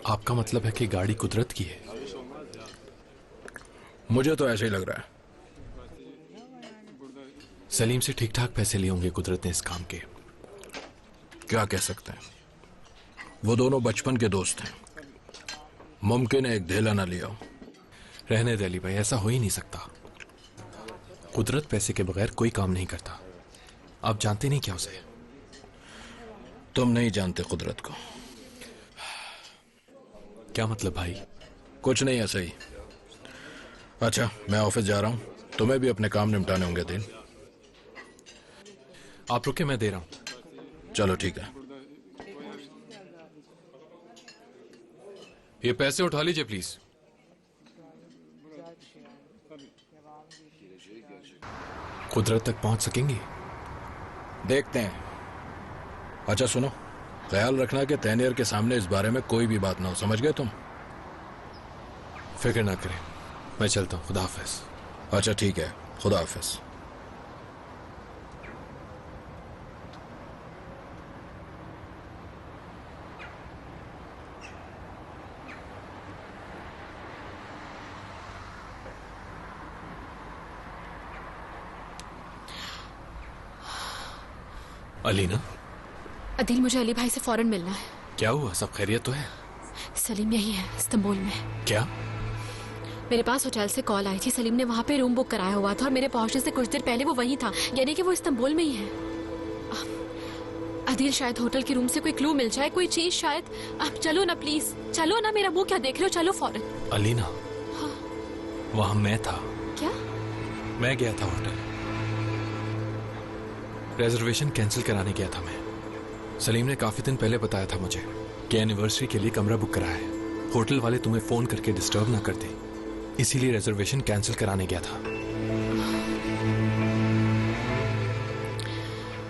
आपका मतलब है कि गाड़ी कुदरत की है? मुझे तो ऐसे ही लग रहा है। सलीम से ठीक ठाक पैसे लिए होंगे कुदरत ने इस काम के। क्या कह सकते हैं, वो दोनों बचपन के दोस्त हैं। मुमकिन है एक धेला ना लिया हो। रहने दे अली भाई, ऐसा हो ही नहीं सकता। कुदरत पैसे के बगैर कोई काम नहीं करता। आप जानते नहीं क्या उसे? तुम नहीं जानते कुदरत को। क्या मतलब भाई? कुछ नहीं, ऐसा ही। अच्छा, मैं ऑफिस जा रहा हूं, तुम्हें भी अपने काम निपटाने होंगे दिन। आप रुके, मैं दे रहा हूं। चलो ठीक है। ये पैसे उठा लीजिए प्लीज। कुदरत तक पहुंच सकेंगे? देखते हैं। अच्छा सुनो, ख्याल रखना कि तैनियर के सामने इस बारे में कोई भी बात ना हो, समझ गए तुम? फिक्र ना करें, मैं चलता हूं। खुदा हाफिज। अच्छा ठीक है, खुदा हाफिज। अली ना? अदील, मुझे अली भाई से फौरन मिलना है। क्या हुआ, सब खैरियत तो है? सलीम यही है, इस्तांबुल में। क्या? मेरे पास होटल से कॉल आई थी। सलीम ने वहाँ पे रूम बुक कराया हुआ था और मेरे पहुंचने से कुछ देर पहले वो वहीं था, यानी कि वो इस्तांबुल में ही है। अदील, शायद होटल के रूम से कोई क्लू मिल जाए, कोई चीज शायद। आप चलो ना प्लीज, चलो ना। मेरा मुंह क्या देख रहे हो, चलो फौरन। अली ना, हाँ। वहां मैं था। क्या? मैं गया था होटल, रिजर्वेशन कैंसिल कराने गया था मैं। सलीम ने काफी दिन पहले बताया था मुझे कि एनिवर्सरी के लिए कमरा बुक कराया है। होटल वाले तुम्हें फोन करके डिस्टर्ब ना करते, इसीलिए रिजर्वेशन कैंसिल कराने गया था।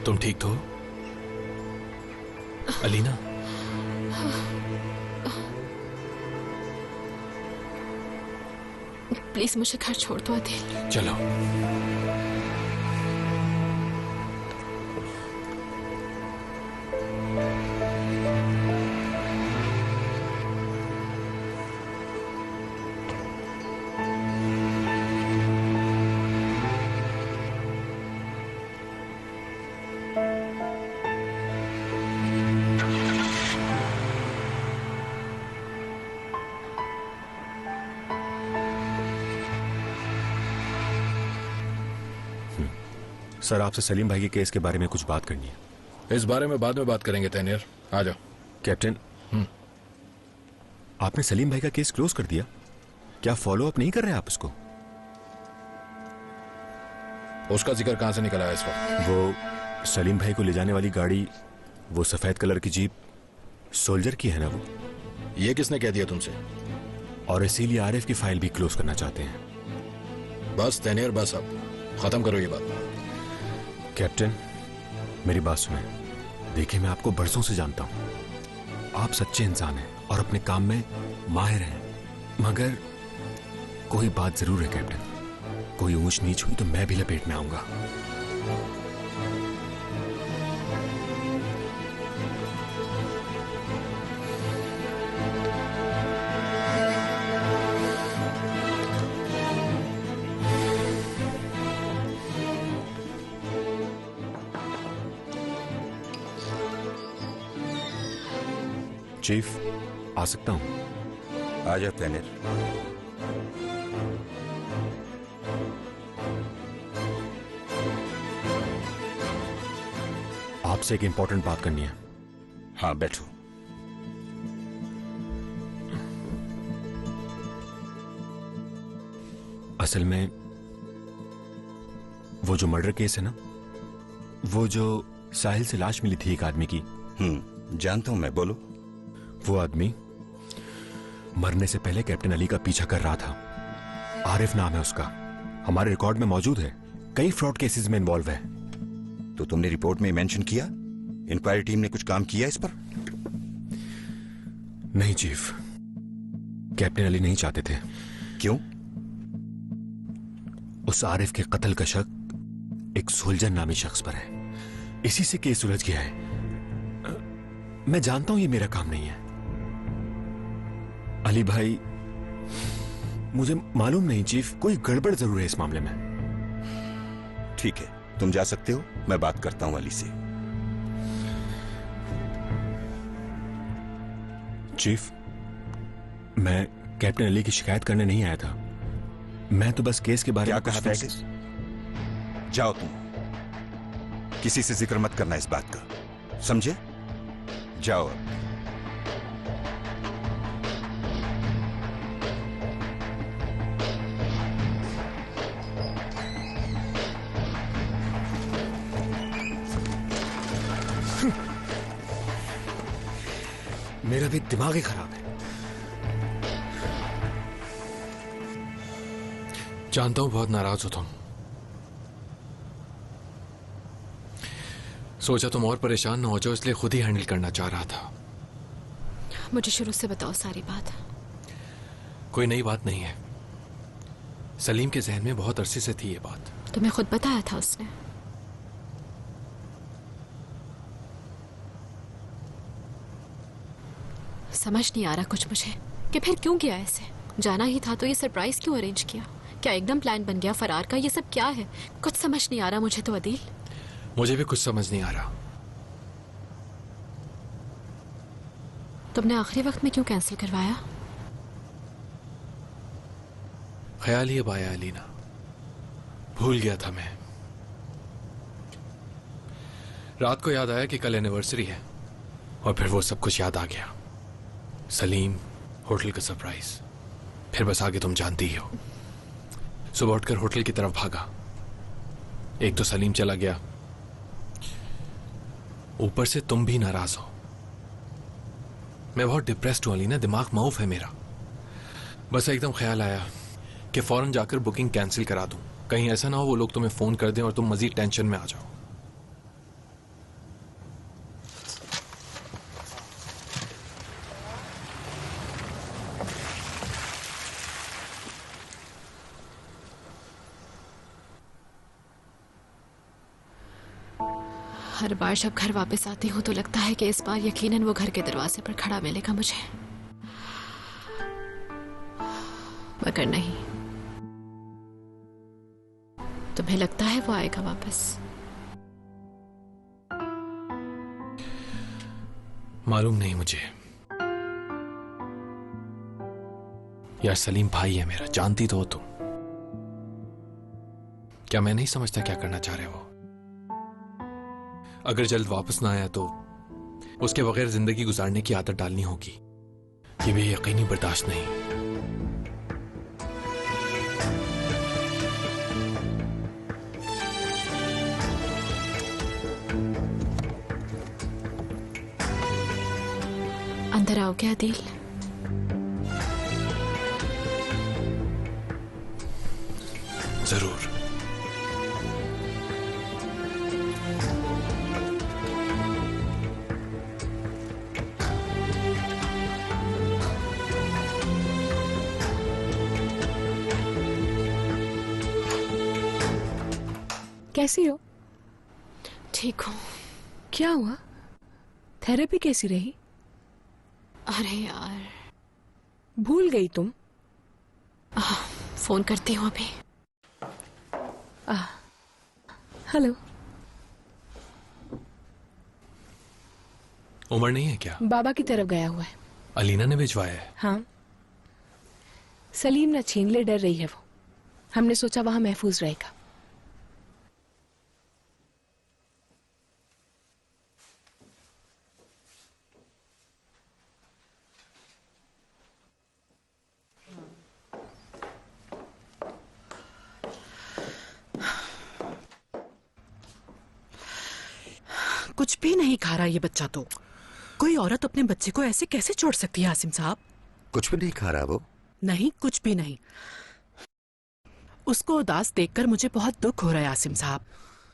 तुम ठीक तो हो अलीना? प्लीज मुझे घर छोड़ दो अदील। चलो। सर, आपसे सलीम भाई के केस के बारे में कुछ बात करनी है। इस बारे में बाद में बात करेंगे तैनियर, आ जाओ। कैप्टन, आपने सलीम भाई का केस क्लोज कर दिया? क्या फॉलो अप नहीं कर रहे आप उसको? उसका जिक्र कहां से निकला है इस वक्त? वो सलीम भाई को ले जाने वाली गाड़ी, वो सफेद कलर की जीप सोल्जर की है ना वो? ये किसने कह दिया तुमसे? और इसीलिए आरिफ की फाइल भी क्लोज करना चाहते हैं। बस तैनियर, बस अब खत्म करो ये बात। कैप्टन, मेरी बात सुने। देखिए, मैं आपको बरसों से जानता हूं, आप सच्चे इंसान हैं और अपने काम में माहिर हैं, मगर कोई बात जरूर है कैप्टन, कोई ऊंच नीच हुई तो मैं भी लपेट में आऊंगा। चीफ, आ सकता हूं? आ जाओ तैनियर। आपसे एक इंपॉर्टेंट बात करनी है। हाँ, बैठो। असल में वो जो मर्डर केस है ना, वो जो साहिल से लाश मिली थी एक आदमी की। जानता हूं मैं, बोलो। वो आदमी मरने से पहले कैप्टन अली का पीछा कर रहा था। आरिफ नाम है उसका, हमारे रिकॉर्ड में मौजूद है, कई फ्रॉड केसेस में इन्वॉल्व है। तो तुमने रिपोर्ट में मेंशन किया? इंक्वायरी टीम ने कुछ काम किया इस पर? नहीं चीफ, कैप्टन अली नहीं चाहते थे। क्यों? उस आरिफ के कत्ल का शक एक सोल्जर नामी शख्स पर है, इसी से केस उलझ गया है। मैं जानता हूं ये मेरा काम नहीं है, अली भाई, मुझे मालूम नहीं चीफ, कोई गड़बड़ जरूर है इस मामले में। ठीक है, तुम जा सकते हो, मैं बात करता हूं अली से। चीफ, मैं कैप्टन अली की शिकायत करने नहीं आया था। मैं तो बस केस के बारे क्या में कहा कुछ तुमसे? जाओ तुम, किसी से जिक्र मत करना इस बात का, समझे? जाओ अब। मेरा भी दिमाग ही खराब है। जानता हूं बहुत नाराज हो तुम। सोचा तुम और परेशान ना हो जाओ, इसलिए खुद ही हैंडल करना चाह रहा था। मुझे शुरू से बताओ सारी बात। कोई नई बात नहीं है, सलीम के जहन में बहुत अरसे से थी ये बात। तुम्हें खुद बताया था उसने? समझ नहीं आ रहा कुछ मुझे कि फिर क्यों किया ऐसे। जाना ही था तो ये सरप्राइज क्यों अरेंज किया? क्या एकदम प्लान बन गया फरार का? ये सब क्या है? कुछ समझ नहीं आ रहा मुझे तो अदील। मुझे भी कुछ समझ नहीं आ रहा। तुमने आखिरी वक्त में क्यों कैंसिल करवाया? ख्याल ही अब आया अलीना, भूल गया था मैं। रात को याद आया कि कल एनिवर्सरी है और फिर वो सब कुछ याद आ गया। सलीम, होटल का सरप्राइज, फिर बस आगे तुम जानती ही हो। सुबह उठकर होटल की तरफ भागा। एक तो सलीम चला गया, ऊपर से तुम भी नाराज हो। मैं बहुत डिप्रेस्ड हूं अलीना, दिमाग माउफ है मेरा। बस एकदम ख्याल आया कि फौरन जाकर बुकिंग कैंसिल करा दूं, कहीं ऐसा ना हो वो लोग तुम्हें फोन कर दें और तुम मजीद टेंशन में आ जाओ। हर बार जब घर वापस आती हूँ तो लगता है कि इस बार यकीनन वो घर के दरवाजे पर खड़ा मिलेगा मुझे, मगर नहीं। तुम्हें लगता है वो आएगा वापस? मालूम नहीं मुझे यार। सलीम भाई है मेरा, जानती तो हो तुम। क्या मैं नहीं समझता क्या करना चाह रहे हो? अगर जल्द वापस ना आया तो उसके बगैर जिंदगी गुजारने की आदत डालनी होगी। ये भी यकीनी बर्दाश्त नहीं। अंदर आओ क्या अदील? जरूर। कैसी हो? ठीक हूँ। क्या हुआ? थेरेपी कैसी रही? अरे यार, भूल गई तुम? फोन करती हूँ अभी। हेलो। उमर नहीं है क्या? बाबा की तरफ गया हुआ है। अलीना ने भिजवाया है? हाँ, सलीम ना छीन ले, डर रही है वो। हमने सोचा वहां महफूज रहेगा। कुछ भी नहीं खा रहा ये बच्चा तो। कोई औरत अपने बच्चे को ऐसे कैसे छोड़ सकती है आसिम साहब? कुछ भी नहीं खा रहा वो? नहीं, कुछ भी नहीं। उसको उदास देखकर मुझे बहुत दुख हो रहा है आसिम साहब।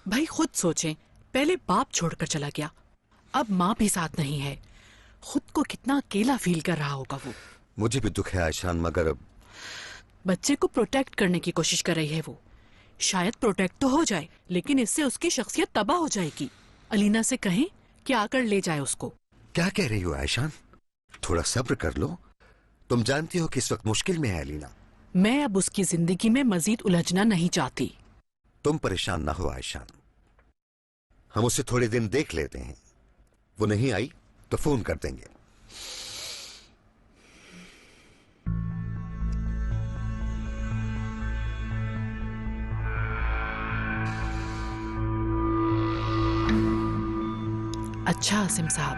भाई खुद सोचें, पहले बाप छोड़कर चला गया, अब माँ भी साथ नहीं है। खुद को कितना अकेला फील कर रहा होगा वो। मुझे भी दुख है आयशान, मगर अब बच्चे को प्रोटेक्ट करने की कोशिश कर रही है वो। शायद प्रोटेक्ट तो हो जाए, लेकिन इससे उसकी शख्सियत तबाह हो जाएगी। अलीना से कहें कि आकर ले जाए उसको। क्या कह रही हो आयशान? थोड़ा सब्र कर लो, तुम जानती हो कि इस वक्त मुश्किल में है अलीना। मैं अब उसकी जिंदगी में मजीद उलझना नहीं चाहती। तुम परेशान ना हो आयशान, हम उसे थोड़े दिन देख लेते हैं। वो नहीं आई तो फोन कर देंगे। अच्छा आसिम साहब,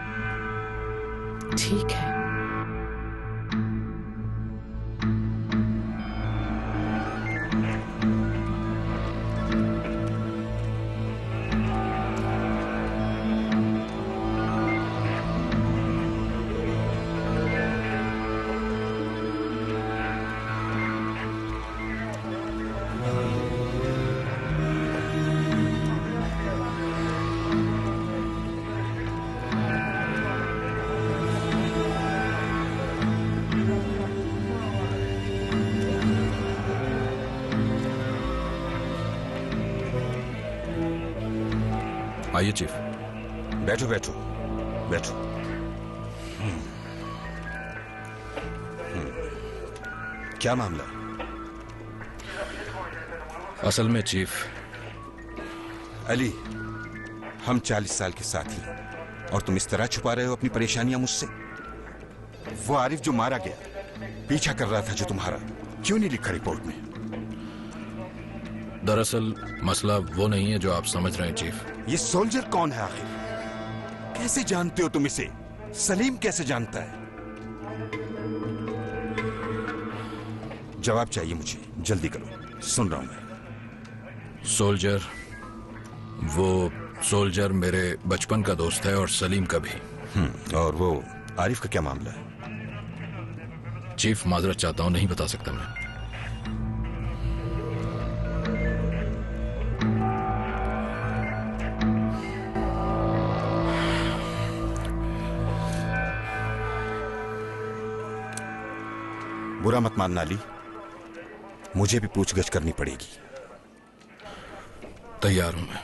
ठीक है। आइए चीफ। बैठो बैठो बैठो। क्या मामला? असल में चीफ, अली, हम 40 साल के साथी हैं और तुम इस तरह छुपा रहे हो अपनी परेशानियां मुझसे। वो आरिफ जो मारा गया, पीछा कर रहा था जो तुम्हारा, क्यों नहीं लिखा रिपोर्ट में? दरअसल मसला वो नहीं है जो आप समझ रहे हैं चीफ। ये सोल्जर कौन है आखिर? कैसे जानते हो तुम इसे? सलीम कैसे जानता है? जवाब चाहिए मुझे, जल्दी करो, सुन रहा हूं मैं। सोल्जर, वो सोल्जर मेरे बचपन का दोस्त है और सलीम का भी। और वो आरिफ का क्या मामला है? चीफ माजरत चाहता हूं, नहीं बता सकता मैं। बुरा मत मानना अली, मुझे भी पूछगछ करनी पड़ेगी। तैयार हूं मैं।